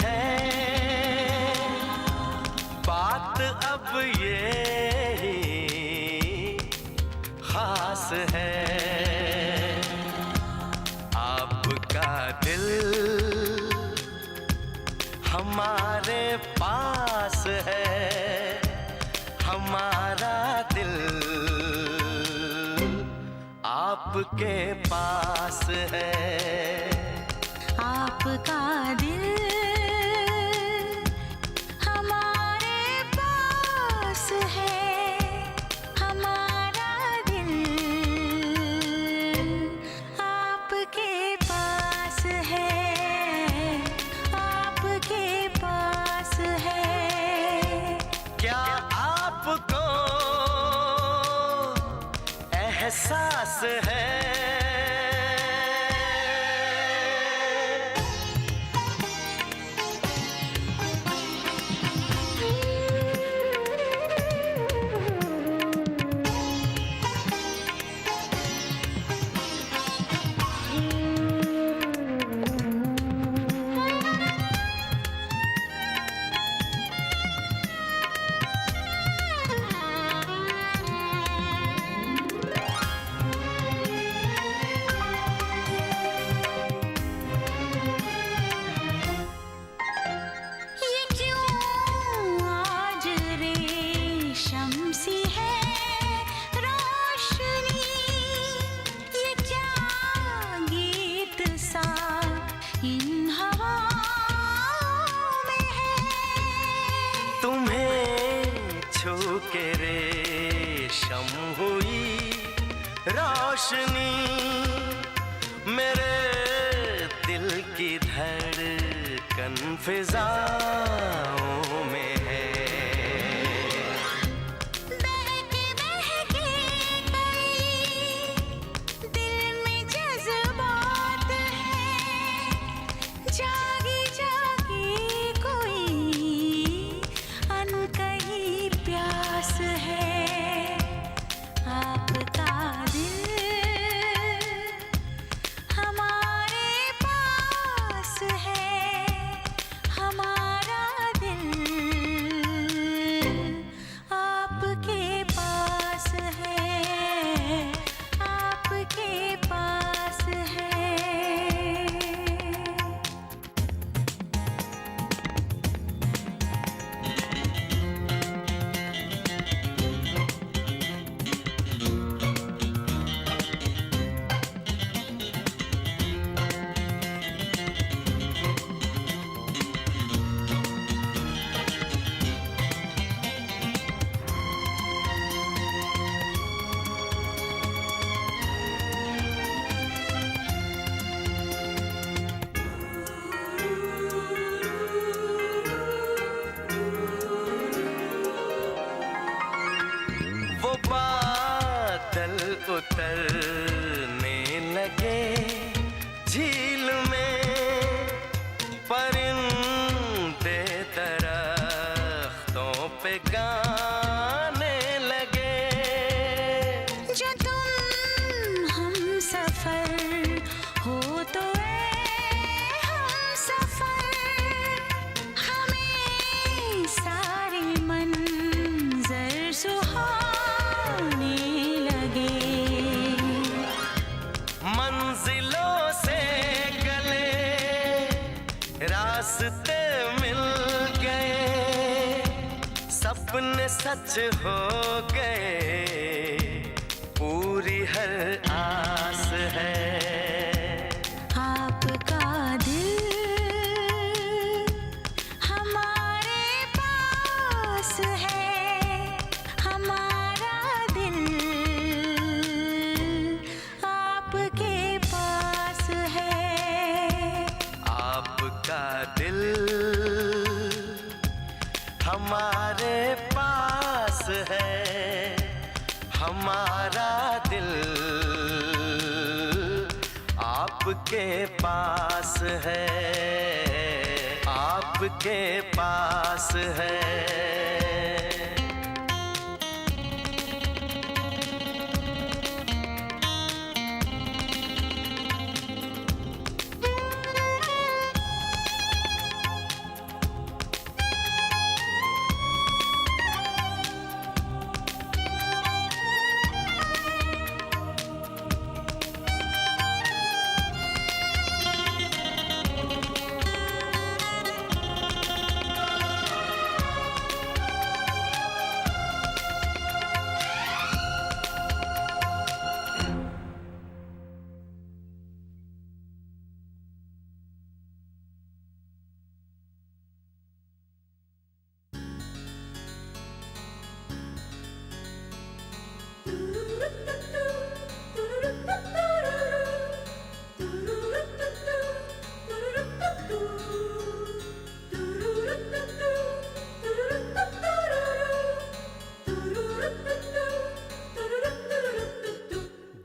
है, बात अब ये खास है। आपका दिल हमारे पास है, हमारा दिल आपके पास है। आपका दिल हमारे पास है, हमारा दिल आपके पास है, आपके पास है। क्या आपको एहसास है? के रेशम हुई रोशनी मेरे दिल की धड़कन फिजाओं में है। बहके बहके गई दिल में जज्बात है, जागी जागी कोई अनकही प्यास है। आपका दिल हमारे पास है, हमारा दिल आपके पास है, आपके पास है। वो बादल उतरने लगे झील में, परिंदे दरख्तों पे गाने लगे। जो तुम हम सफर हो तो हम सफर, हमें सारे मंजर सुहाने लगे। मंजिलों से गले रास्ते मिल गए, सपने सच हो गए, पूरी हर आस है। आपका दिल हमारे पास है, हमारा दिल आपके पास है। आपका दिल हमारे पास है, हमारा दिल आपके पास है, आपके पास है।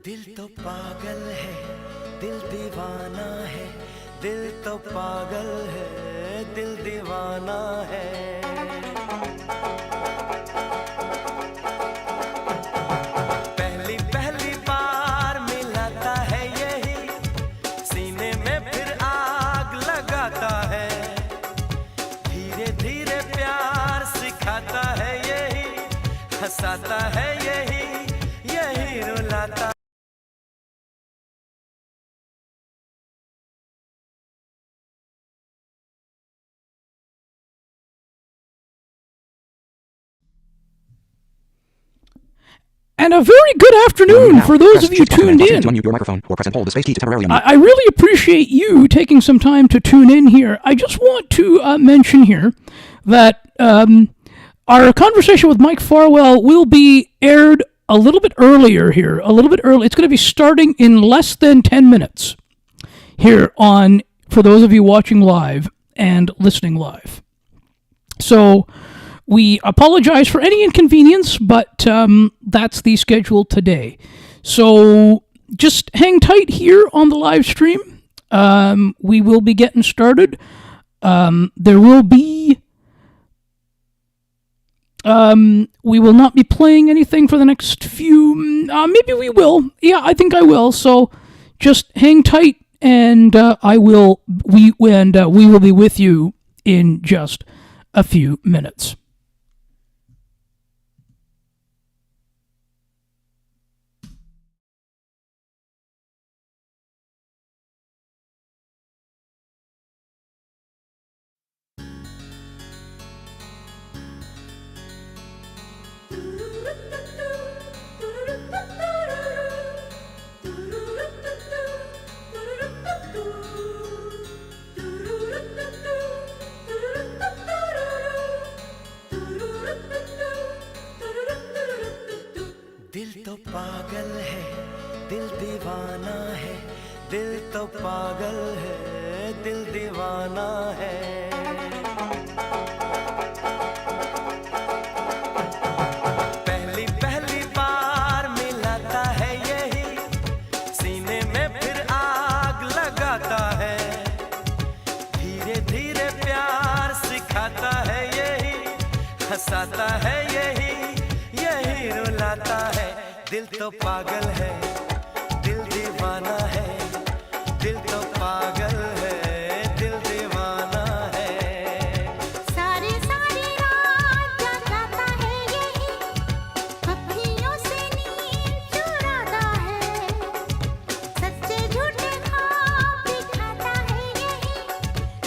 दिल तो पागल है, दिल दीवाना है, दिल तो पागल है, दिल दीवाना है। पहली पहली बार मिलाता है यही, सीने में फिर आग लगाता है। धीरे धीरे प्यार सिखाता है यही, हंसाता है यही, यही रुलाता। And a very good afternoon for those of you tuned in. To unmute your microphone or press and hold the space key to temporarily unmute. I really appreciate you taking some time to tune in here. I just want to mention here that our conversation with Mike Farwell will be aired a little bit earlier here, a little bit early. It's going to be starting in less than 10 minutes here on, for those of you watching live and listening live. So we apologize for any inconvenience, but that's the schedule today. So just hang tight here on the live stream. We will be getting started. There will be... we will not be playing anything for the next few... maybe we will. Yeah, I think I will. So just hang tight, and we will be with you in just a few minutes. दिल तो पागल है, दिल दीवाना है, दिल तो पागल है, दिल दीवाना है। पहली पहली बार मिलाता है यही, सीने में फिर आग लगाता है। धीरे धीरे प्यार सिखाता है यही, हंसाता है यही, यही रुलाता है। दिल तो पागल है, दिल दीवाना है, दिल तो पागल है, दिल दीवाना है। सारी सारी रात जगाता है यही, अखियों से नींद चुराता है। सच्चे झूठे ख्वाब दिखाता है यही,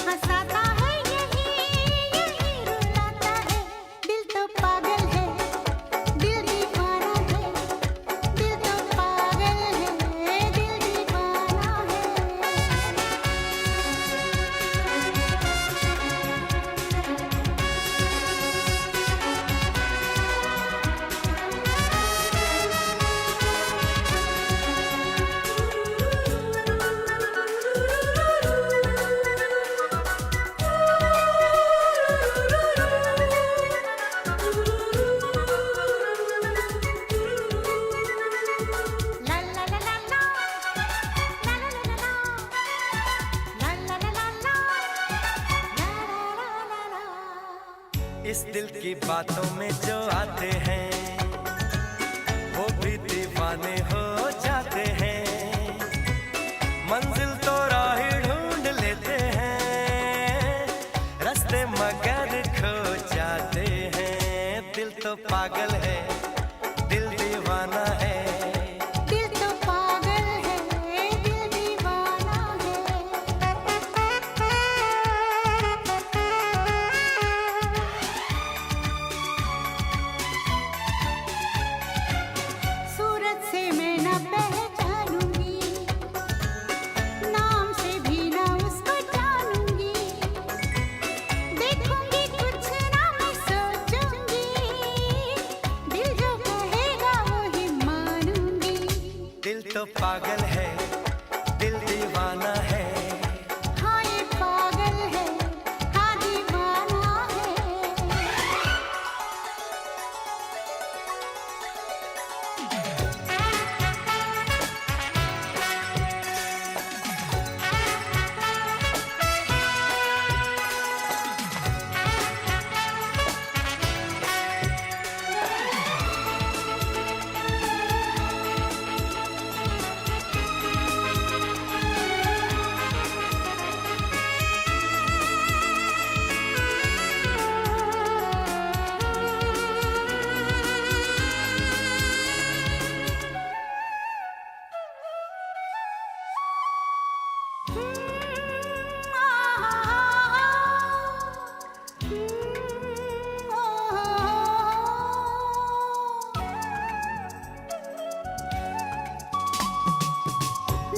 हंसाता है यही, यही रुलाता है। दिल तो पागल है, दिल दीवाना है, दिल तो पागल है, दिल दीवाना है। La la la la la, la la la la la, la la la la la, la la la la। इस दिल की बातों में जो आते हैं, वो भी दीवाने हो जाते हैं। मंजिल तो राह ढूंढ लेते हैं, रास्ते मगर खो जाते हैं। दिल तो पागल है, दिल दीवाना है। दिल तो पागल है, दिल दीवाना है। पागल है, दिल दीवाना है। हाँ ये पागल है, हाँ दीवाना है।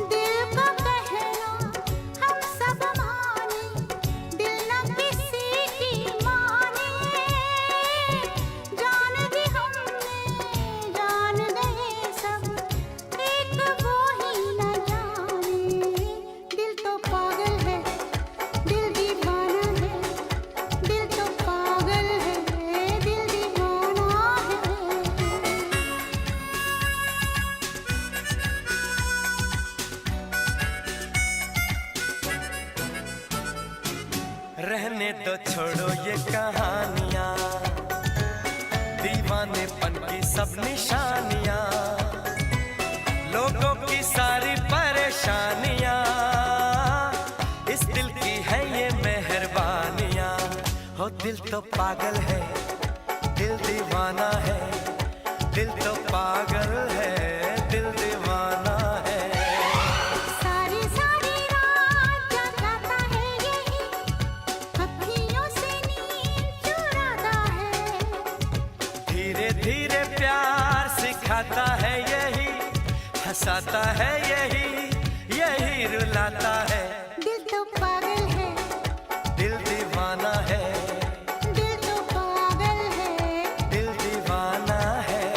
दिल का कहना हम सब माने, दिल न किसी की माने। जान दी हमने, जान गए सब, एक वो ही न जाने। दिल तो पागल है, दिल दीवाना है। दिल तो पागल है, दिल दीवाना है। रहने दो छोड़ो ये कहानियां, दीवानेपन की सब निशानियां, लोगों की सारी परेशानियां, इस दिल की है ये मेहरबानियां। हो दिल तो पागल है, दिल दीवाना है। दिल तो पागल है, दिल दीवाना है। सारी सारी रात जगाता है यही, अखियों से नींद चुराता है। धीरे धीरे प्यार सिखाता है यही, हंसाता है यही, यही रुलाता है। दिल तो पागल है, दिल दीवाना है, दिल तो पागल है। दिल दीवाना है।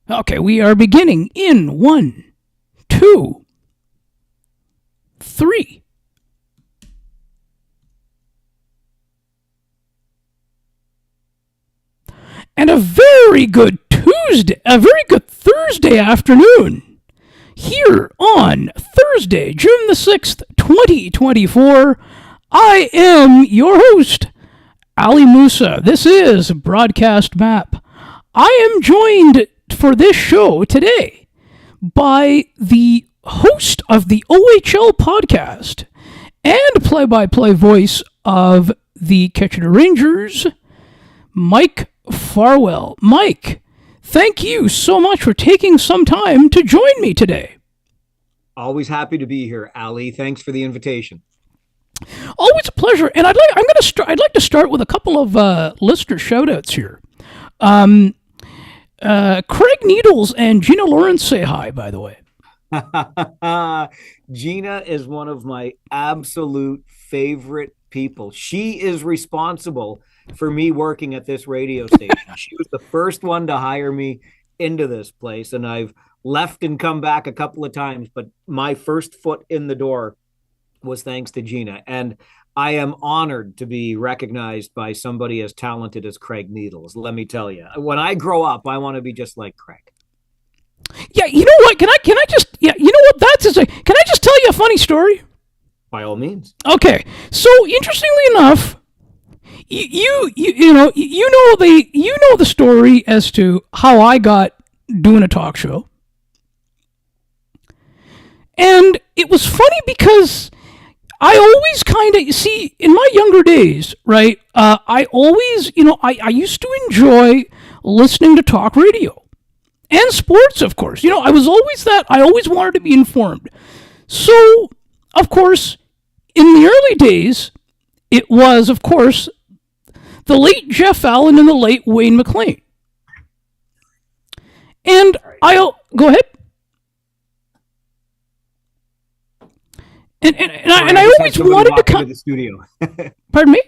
Okay, we are beginning in 1, 2, 3. And a very good Thursday afternoon here on Thursday, June the 6th, 2024. I am your host, Ali Musa. This is Broadcast Map. I am joined for this show today by the host of the OHL podcast and play-by-play voice of the Kitchener Rangers, Mike Farwell. Mike, thank you so much for taking some time to join me today. Always happy to be here, Ali. Thanks for the invitation. Always a pleasure. And I'd like to start with a couple of listener shout-outs here. Craig Needles and Gina Lawrence say hi, by the way. Gina is one of my absolute favorite people. She is responsible for me working at this radio station. She was the first one to hire me into this place, and I've left and come back a couple of times, but my first foot in the door was thanks to Gina. And I am honored to be recognized by somebody as talented as Craig Needles. Let me tell you, when I grow up, I want to be just like Craig. Yeah, you know what? Can I just can I just tell you a funny story? By all means. Okay. So interestingly enough, you know the story as to how I got doing a talk show. And it was funny because I always kind of see in my younger days, right? I always, I used to enjoy listening to talk radio and sports, of course. I was always I always wanted to be informed. So, of course, in the early days, it was, of course, the late Jeff Allen and the late Wayne McLean. And go ahead. And I always wanted to come into the studio. Pardon me?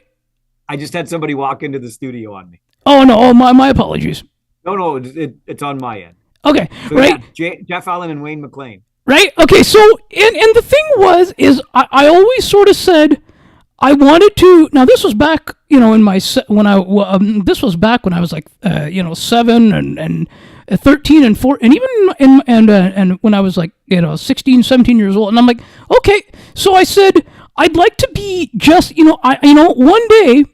I just had somebody walk into the studio on me. Oh no! Oh, my apologies. No, it's on my end. Okay, so, right. Yeah, Jeff Allen and Wayne McLean. Right. Okay. So, and the thing is I always sort of said I wanted to. Now, this was back, in my this was back when I was like 7 and 13 and 4, and even and when I was like 16, 17 years old, and I'm like, okay. So I said I'd like to be just one day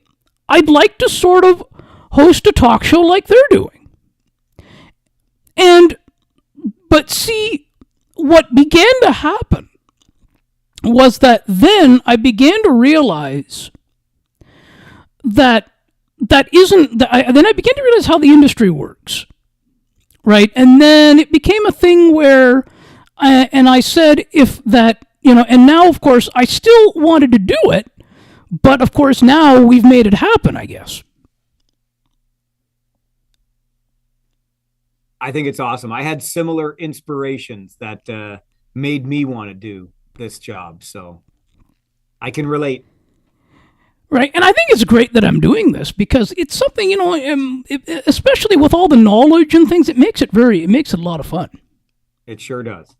I'd like to sort of host a talk show like they're doing. But see, what began to happen was that then I began to realize then I began to realize how the industry works, right? And then it became a thing where, and I said, and now of course I still wanted to do it, but of course now we've made it happen, I guess. I think it's awesome. I had similar inspirations that made me want to do this job, so I can relate. Right, and I think it's great that I'm doing this because it's something, especially with all the knowledge and things, it makes it a lot of fun. It sure does.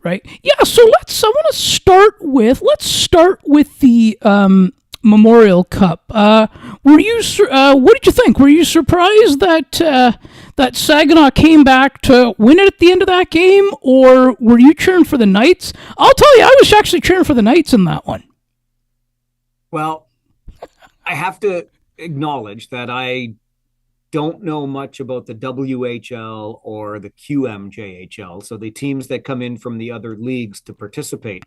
Right. Yeah. So I want to start with the Memorial Cup. What did you think? Were you surprised that Saginaw came back to win it at the end of that game, or were you cheering for the Knights? I'll tell you, I was actually cheering for the Knights in that one. Well, I have to acknowledge that I don't know much about the WHL or the QMJHL, so the teams that come in from the other leagues to participate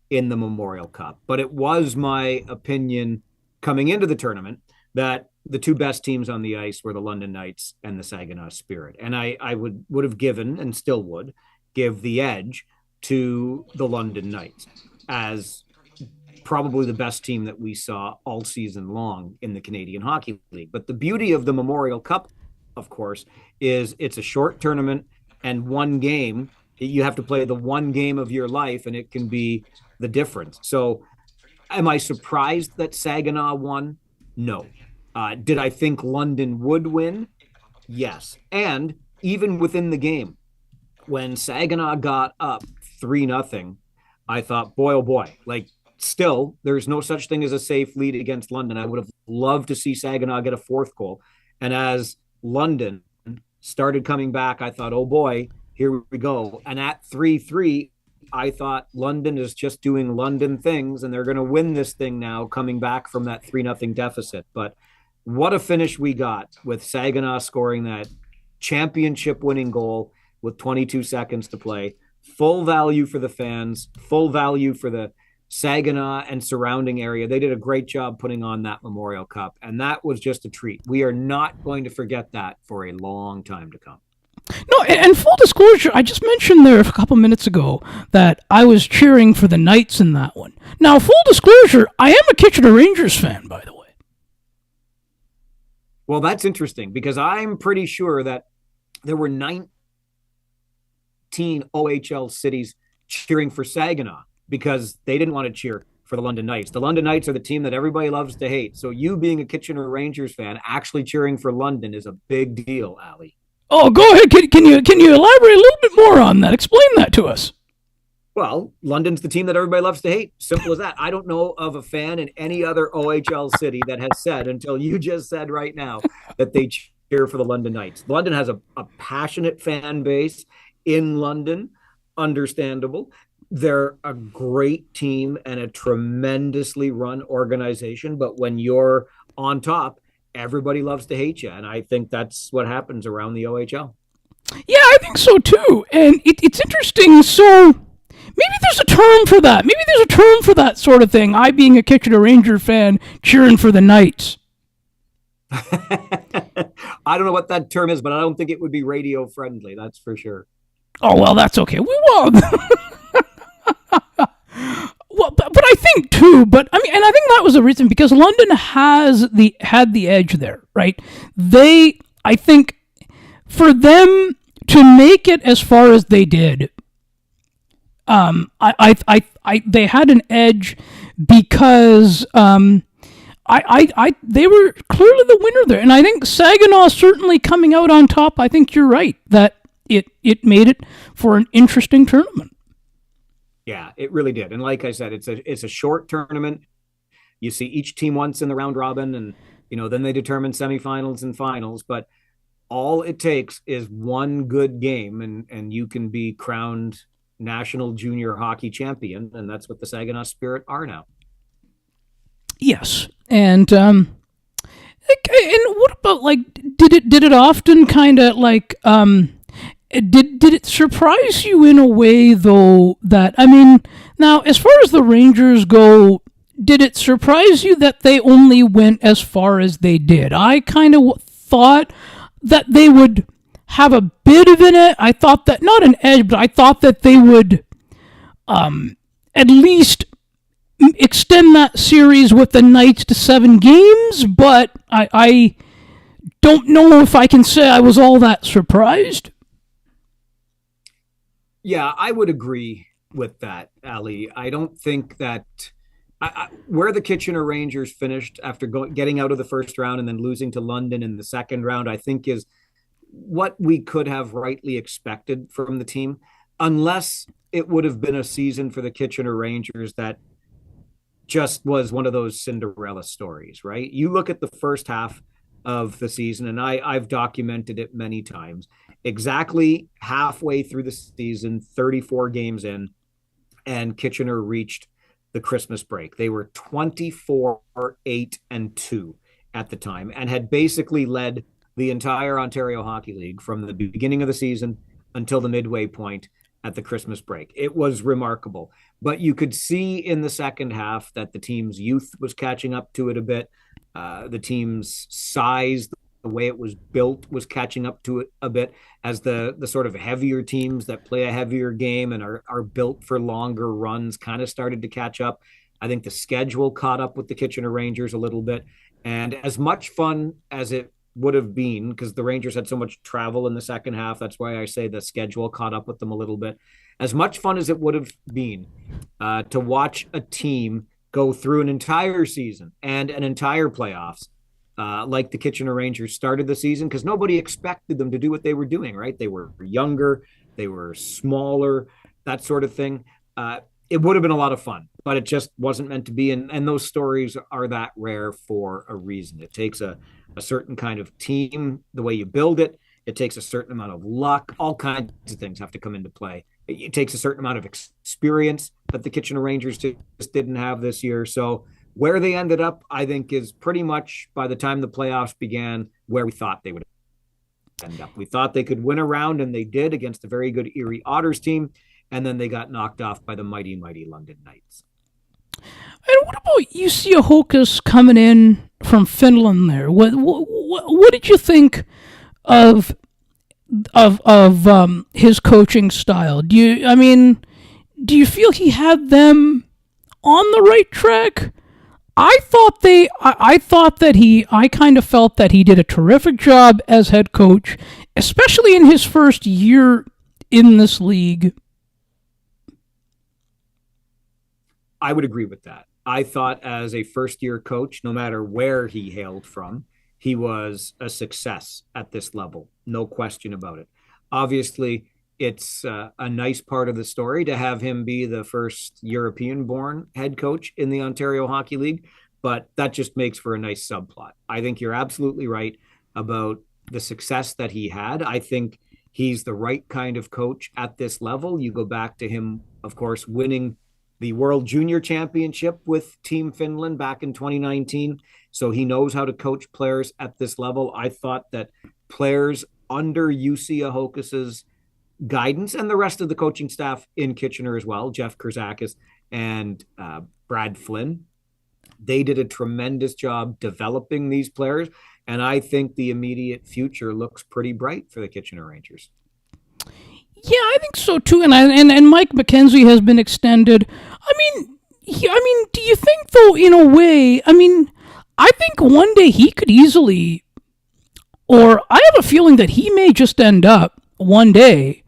in the Memorial Cup. But it was my opinion coming into the tournament that the two best teams on the ice were the London Knights and the Saginaw Spirit. And I would have given, and still would, give the edge to the London Knights as probably the best team that we saw all season long in the Canadian Hockey League. But the beauty of the Memorial Cup, of course, is it's a short tournament, and one game, you have to play the one game of your life, and it can be the difference. So am I surprised that Saginaw won? No. Did I think London would win? Yes. And even within the game, when Saginaw got up 3-0, I thought, boy, oh boy, like still, there's no such thing as a safe lead against London. I would have loved to see Saginaw get a fourth goal. And as London started coming back, I thought, oh boy, here we go. And at 3-3, I thought London is just doing London things and they're going to win this thing now, coming back from that 3-0 deficit. But what a finish we got with Saginaw scoring that championship winning goal with 22 seconds to play. Full value for the fans, full value for the Saginaw and surrounding area. They did a great job putting on that Memorial Cup, and that was just a treat. We are not going to forget that for a long time to come. No, and full disclosure, I just mentioned there a couple minutes ago that I was cheering for the Knights in that one. Now, full disclosure, I am a Kitchener Rangers fan, by the way. Well, that's interesting because I'm pretty sure that there were 19 OHL cities cheering for Saginaw because they didn't want to cheer for the London Knights. The London Knights are the team that everybody loves to hate. So you being a Kitchener Rangers fan actually cheering for London is a big deal, Ali. Oh, go ahead. Can you elaborate a little bit more on that? Explain that to us. Well, London's the team that everybody loves to hate. Simple as that. I don't know of a fan in any other OHL city that has said, until you just said right now, that they cheer for the London Knights. London has a passionate fan base in London. Understandable. They're a great team and a tremendously run organization. But when you're on top, everybody loves to hate you. And I think that's what happens around the OHL. Yeah, I think so too. And it's interesting. So maybe there's a term for that. Maybe there's a term for that sort of thing. I, being a Kitchener Ranger fan, cheering for the Knights. I don't know what that term is, but I don't think it would be radio friendly. That's for sure. Oh, well, that's okay. We won't. Well, but I think too, but I mean, and I think that was the reason, because London had the edge there, right? I think for them to make it as far as they did, they had an edge because they were clearly the winner there, and I think Saginaw certainly coming out on top. I think you're right that it made it for an interesting tournament. Yeah, it really did. And like I said, it's a short tournament. You see each team once in the round robin, and then they determine semifinals and finals. But all it takes is one good game, and you can be crowned national junior hockey champion, and that's what the Saginaw Spirit are now. Yes, and what about, like, did it often kind of like Did it surprise you in a way, though, that, I mean, now, as far as the Rangers go, did it surprise you that they only went as far as they did? I kind of thought that they would have a bit of I thought that, not an edge, but I thought that they would at least extend that series with the Knights to 7 games, but I don't know if I can say I was all that surprised. Yeah, I would agree with that, Ali. I don't think that where the Kitchener Rangers finished after getting out of the first round and then losing to London in the second round, I think is what we could have rightly expected from the team, unless it would have been a season for the Kitchener Rangers that just was one of those Cinderella stories, right? You look at the first half of the season, and I've documented it many times. Exactly halfway through the season, 34 games in, and Kitchener reached the Christmas break. They were 24-8-2 at the time, and had basically led the entire Ontario Hockey League from the beginning of the season until the midway point at the Christmas break. It was remarkable. But you could see in the second half that the team's youth was catching up to it a bit. The team's size, the way it was built, was catching up to it a bit, as the sort of heavier teams that play a heavier game and are built for longer runs kind of started to catch up. I think the schedule caught up with the Kitchener Rangers a little bit. And as much fun as it would have been, because the Rangers had so much travel in the second half, that's why I say the schedule caught up with them a little bit. As much fun as it would have been to watch a team go through an entire season and an entire playoffs like the Kitchener Rangers started the season, because nobody expected them to do what they were doing, right? They were younger, they were smaller, that sort of thing. It would have been a lot of fun, but it just wasn't meant to be. And those stories are that rare for a reason. It takes a certain kind of team, the way you build it. It takes a certain amount of luck. All kinds of things have to come into play. It takes a certain amount of experience that the Kitchener Rangers just didn't have this year. So where they ended up, I think, is pretty much, by the time the playoffs began, where we thought they would end up. We thought they could win a round, and they did against a very good Erie Otters team. And then they got knocked off by the mighty, mighty London Knights. And what about UC Ahokas coming in from Finland there? What did you think of his coaching style? Do you feel he had them on the right track? I kind of felt that he did a terrific job as head coach, especially in his first year in this league. I would agree with that. I thought as a first-year coach, no matter where he hailed from, he was a success at this level. No question about it. Obviously, it's a nice part of the story to have him be the first European-born head coach in the Ontario Hockey League, but that just makes for a nice subplot. I think you're absolutely right about the success that he had. I think he's the right kind of coach at this level. You go back to him, of course, winning the World Junior Championship with Team Finland back in 2019. So he knows how to coach players at this level. I thought that players under UC Ahokas' guidance, and the rest of the coaching staff in Kitchener as well, Jeff Kurzakis and Brad Flynn, they did a tremendous job developing these players. And I think the immediate future looks pretty bright for the Kitchener Rangers. Yeah, I think so too. And Mike McKenzie has been extended. Do you think though, in a way? I think one day he could easily, or I have a feeling that he may just end up one day,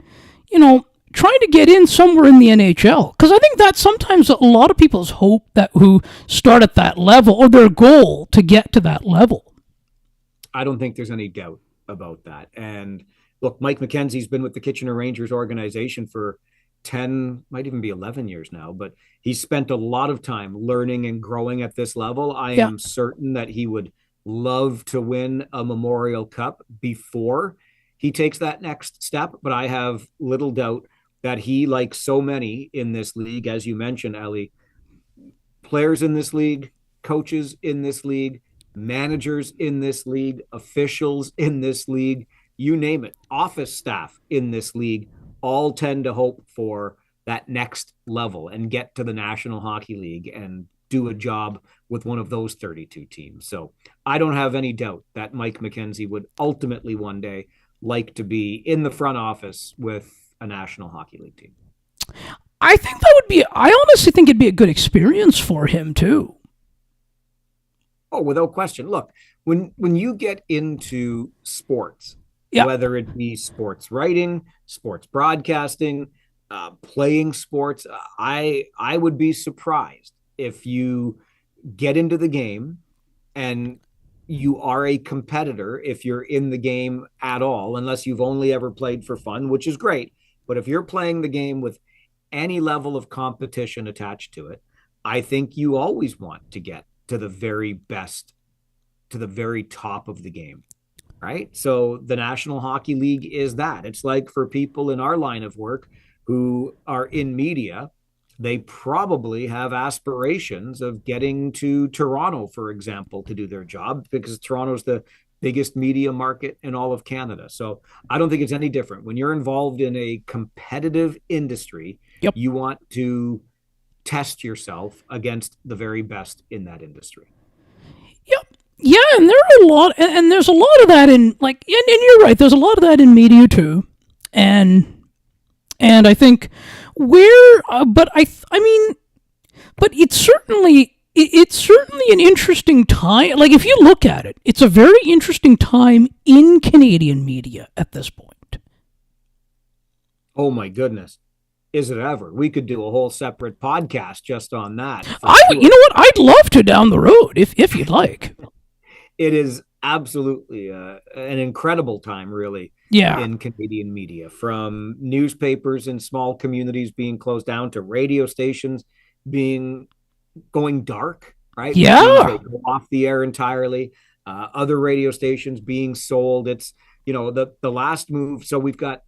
trying to get in somewhere in the NHL. Because I think that's sometimes a lot of people's hope, that who start at that level, or their goal to get to that level. I don't think there's any doubt about that. And look, Mike McKenzie's been with the Kitchener Rangers organization for 10, might even be 11 years now, but he's spent a lot of time learning and growing at this level. I am certain that he would love to win a Memorial Cup before he takes that next step, but I have little doubt that he, like so many in this league, as you mentioned, Ellie, players in this league, coaches in this league, managers in this league, officials in this league, you name it, office staff in this league, all tend to hope for that next level and get to the National Hockey League and do a job with one of those 32 teams. So I don't have any doubt that Mike McKenzie would ultimately one day like to be in the front office with a National Hockey League team. I honestly think it'd be a good experience for him too. Oh, without question. Look, when you get into sports, whether it be sports writing, sports broadcasting, playing sports, I would be surprised if you get into the game and you are a competitor, if you're in the game at all, unless you've only ever played for fun, which is great. But if you're playing the game with any level of competition attached to it, I think you always want to get to the very best, to the very top of the game. Right. So the National Hockey League is that. It's like for people in our line of work who are in media, they probably have aspirations of getting to Toronto, for example, to do their job, because Toronto's the biggest media market in all of Canada. So I don't think it's any different. When you're involved in a competitive industry, you want to test yourself against the very best in that industry. Yep. Yeah, and there are a lot, and there's a lot of that in, like, and you're right, there's a lot of that in media too, and I think but it's certainly an interesting time. Like, if you look at it, it's a very interesting time in Canadian media at this point. Oh my goodness. Is it ever? We could do a whole separate podcast just on that. You know what? I'd love to down the road if you'd like. it is absolutely an incredible time, really, Yeah. in Canadian media, from newspapers in small communities being closed down to radio stations being going dark, right? Which means they Yeah. go off the air entirely. Other radio stations being sold. It's, the last move. So we've got,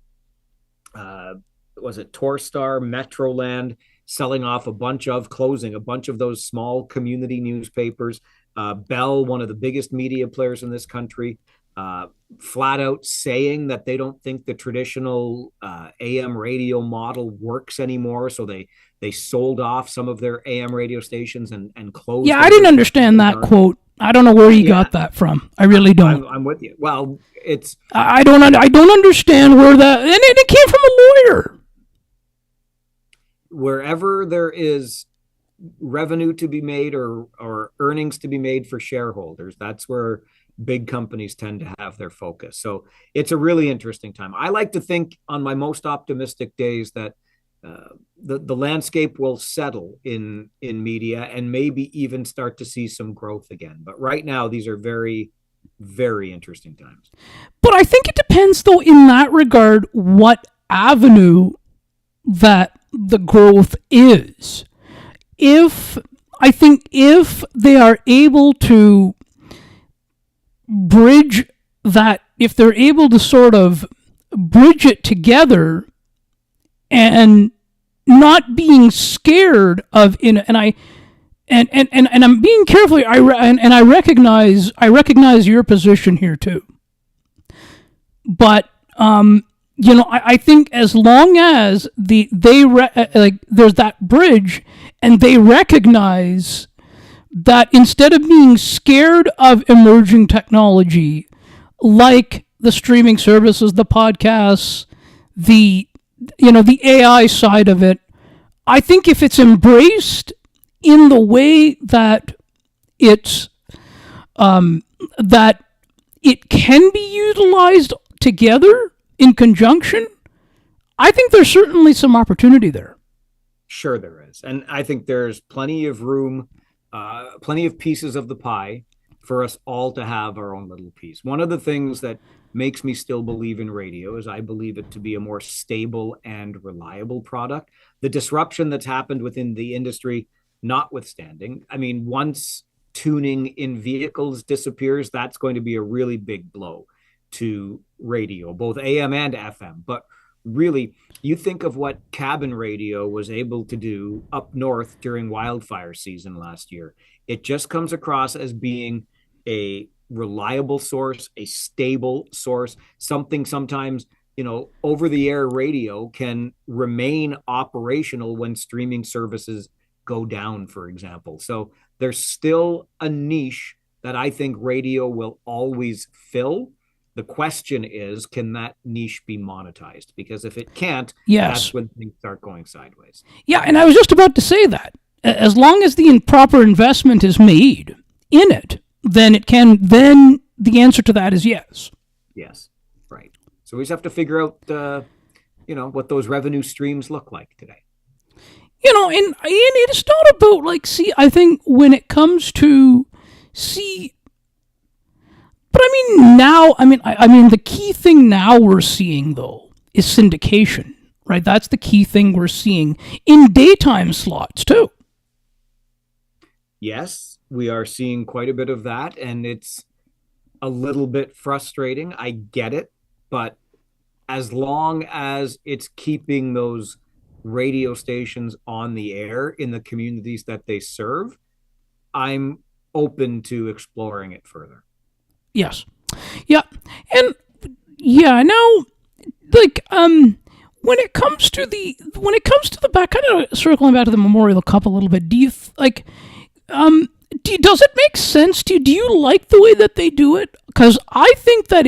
uh, was it Torstar, Metroland selling off closing a bunch of those small community newspapers. Bell, one of the biggest media players in this country, flat out saying that they don't think the traditional AM radio model works anymore. So they sold off some of their AM radio stations and closed. Yeah, I didn't understand that quote. I don't know where you got that from. I really don't. I'm with you. Well, it's I don't understand where that, and it came from a lawyer. Wherever there is revenue to be made or earnings to be made for shareholders, that's where big companies tend to have their focus. So it's a really interesting time. I like to think on my most optimistic days that the landscape will settle in media and maybe even start to see some growth again. But right now, these are very, very interesting times. But I think it depends, though, in that regard, what avenue that the growth is. If they are able to bridge that, if they're able to sort of bridge it together and not being scared of and I'm being careful. I recognize your position here too. But I think as long as there's that bridge, and they recognize that instead of being scared of emerging technology, like the streaming services, the podcasts, the AI side of it, I think if it's embraced in the way that that it can be utilized together in conjunction, I think there's certainly some opportunity there. Sure there is. And I think there's plenty of room, plenty of pieces of the pie for us all to have our own little piece. One of the things that makes me still believe in radio is I believe it to be a more stable and reliable product. The disruption that's happened within the industry notwithstanding, I mean, once tuning in vehicles disappears, that's going to be a really big blow to radio, both AM and FM. But really, you think of what cabin radio was able to do up north during wildfire season last year. It just comes across as being a reliable source, a stable source, something sometimes, over the air radio can remain operational when streaming services go down, for example. So there's still a niche that I think radio will always fill. The question is, can that niche be monetized? Because if it can't, that's when things start going sideways. Yeah, and I was just about to say that. As long as the proper investment is made in it, then the answer to that is yes. Yes, right. So we just have to figure out, what those revenue streams look like today. And it's not about I think when it comes to but the key thing now we're seeing though is syndication, right? That's the key thing we're seeing in daytime slots too. Yes, we are seeing quite a bit of that, and it's a little bit frustrating. I get it, but as long as it's keeping those radio stations on the air in the communities that they serve, I'm open to exploring it further. Yes. Yeah. And yeah, now when it comes to the back, kind of circling back to the Memorial Cup a little bit, do you does it make sense to you? Do you like the way that they do it? Because I think that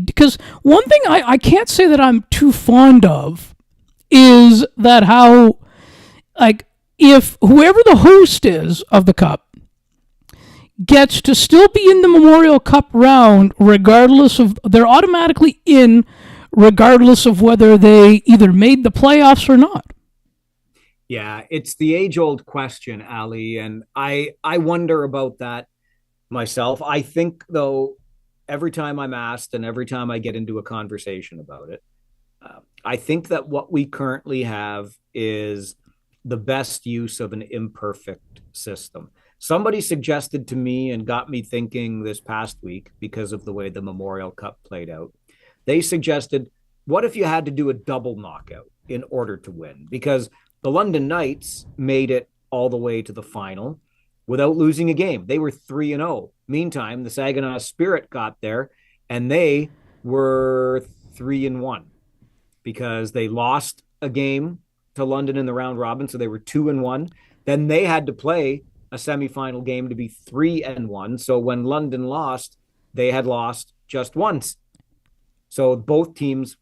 because one thing I can't say that I'm too fond of is that how, if whoever the host is of the Cup gets to still be in the Memorial Cup round, they're automatically in, regardless of whether they either made the playoffs or not. Yeah, it's the age-old question, Ali, and I wonder about that myself. I think, though, every time I'm asked and every time I get into a conversation about it, I think that what we currently have is the best use of an imperfect system. Somebody suggested to me and got me thinking this past week because of the way the Memorial Cup played out. They suggested, what if you had to do a double knockout in order to win? Because the London Knights made it all the way to the final without losing a game. They were 3-0. Meantime, the Saginaw Spirit got there and they were 3-1 because they lost a game to London in the round robin, so they were 2-1. Then they had to play a semifinal game to be 3-1. So when London lost, they had lost just once. So both teams,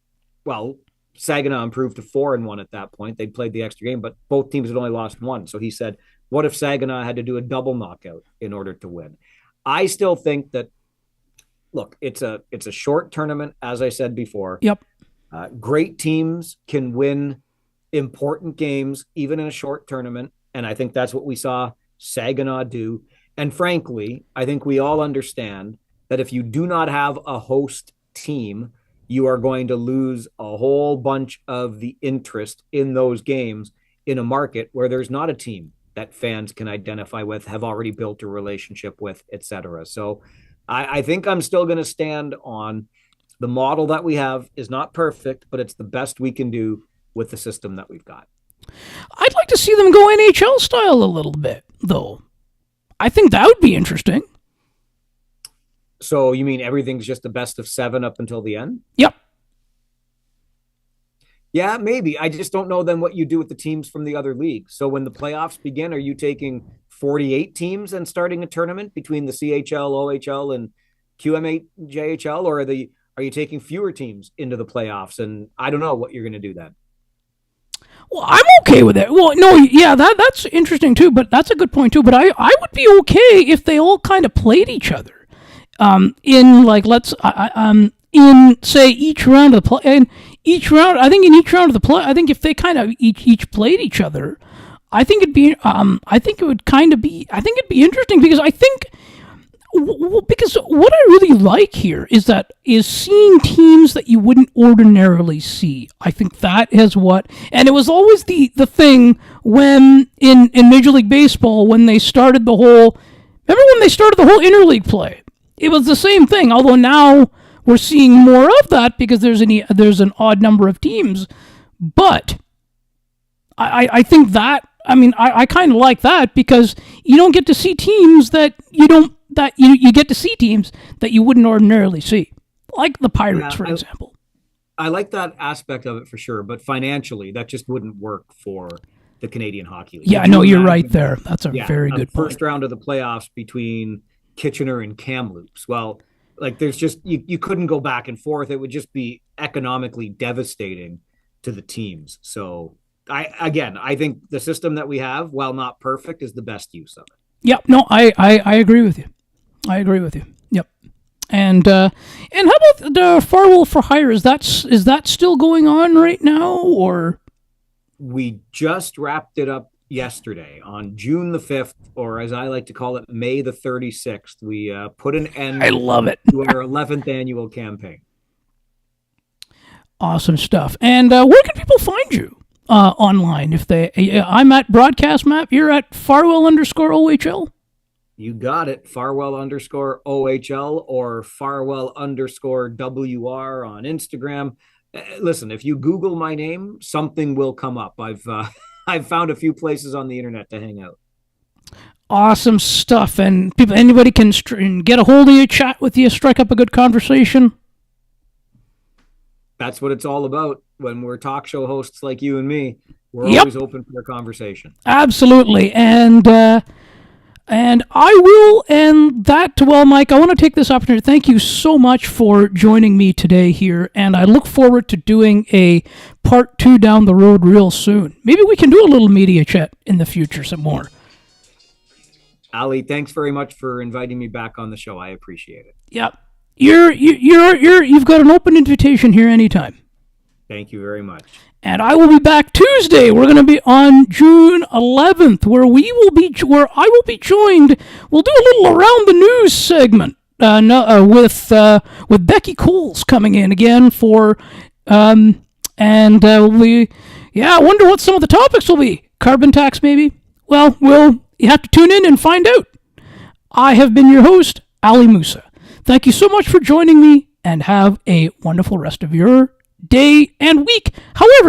well, Saginaw improved to 4-1 at that point. They played the extra game, but both teams had only lost one. So he said, what if Saginaw had to do a double knockout in order to win? I still think that, look, it's a short tournament, as I said before. Yep. Great teams can win important games, even in a short tournament. And I think that's what we saw Saginaw do. And frankly, I think we all understand that if you do not have a host team, you are going to lose a whole bunch of the interest in those games in a market where there's not a team that fans can identify with, have already built a relationship with, etc. So I think I'm still going to stand on the model that we have is not perfect, but it's the best we can do with the system that we've got. I'd like to see them go NHL style a little bit, though. I think that would be interesting. So you mean everything's just the best of 7 up until the end? Yep. Yeah, maybe. I just don't know then what you do with the teams from the other leagues. So when the playoffs begin, are you taking 48 teams and starting a tournament between the CHL, OHL, and QM8, JHL, or are you taking fewer teams into the playoffs? And I don't know what you're going to do then. Well, I'm okay with it. Well, no, yeah, that's interesting too, but that's a good point too. But I would be okay if they all kind of played each other. In like in say each round of the play, and each round, I think in each round of the play, I think if they kind of each played each other, I think it'd be I think it'd be interesting because I think because what I really like here is seeing teams that you wouldn't ordinarily see. I think that is what, and it was always the thing when in Major League Baseball when they started the whole. Remember when they started the whole interleague play? It was the same thing, although now we're seeing more of that because there's an odd number of teams. But I think that, I mean, I kind of like that because you don't get to see teams that you get to see teams that you wouldn't ordinarily see, like the Pirates, for example. I like that aspect of it for sure, but financially, that just wouldn't work for the Canadian Hockey League. Yeah, I know you're right there. That's a very good point. First round of the playoffs between Kitchener and Kamloops. Well, like there's just you couldn't go back and forth. It would just be economically devastating to the teams. So I think the system that we have, while not perfect, is the best use of it. Yep. No, I agree with you. I agree with you. Yep. And how about the Farwell for Hire? Is that still going on right now, or? We just wrapped it up yesterday on June the 5th, or as I like to call it, May the 36th. We put an end I love it. to our 11th annual campaign. Awesome stuff. And where can people find you online? If I'm at Broadcast Map. You're at Farwell_OHL. You got it. Farwell_OHL or Farwell_WR on Instagram. Listen, if you Google my name, something will come up. I've found a few places on the internet to hang out. Awesome stuff. And anybody can get a hold of you, chat with you, strike up a good conversation. That's what it's all about. When we're talk show hosts like you and me, we're always open for a conversation. Absolutely. And I will end that. Well, Mike, I want to take this opportunity. Thank you so much for joining me today here. And I look forward to doing a part 2 down the road real soon. Maybe we can do a little media chat in the future some more. Ali, thanks very much for inviting me back on the show. I appreciate it. Yep. You've got an open invitation here anytime. Thank you very much. And I will be back Tuesday. We're going to be on June 11th, where I will be joined. We'll do a little around the news segment with Becky Coles coming in again for, I wonder what some of the topics will be. Carbon tax, maybe. Well, you have to tune in and find out. I have been your host, Ali Musa. Thank you so much for joining me, and have a wonderful rest of your day and week, however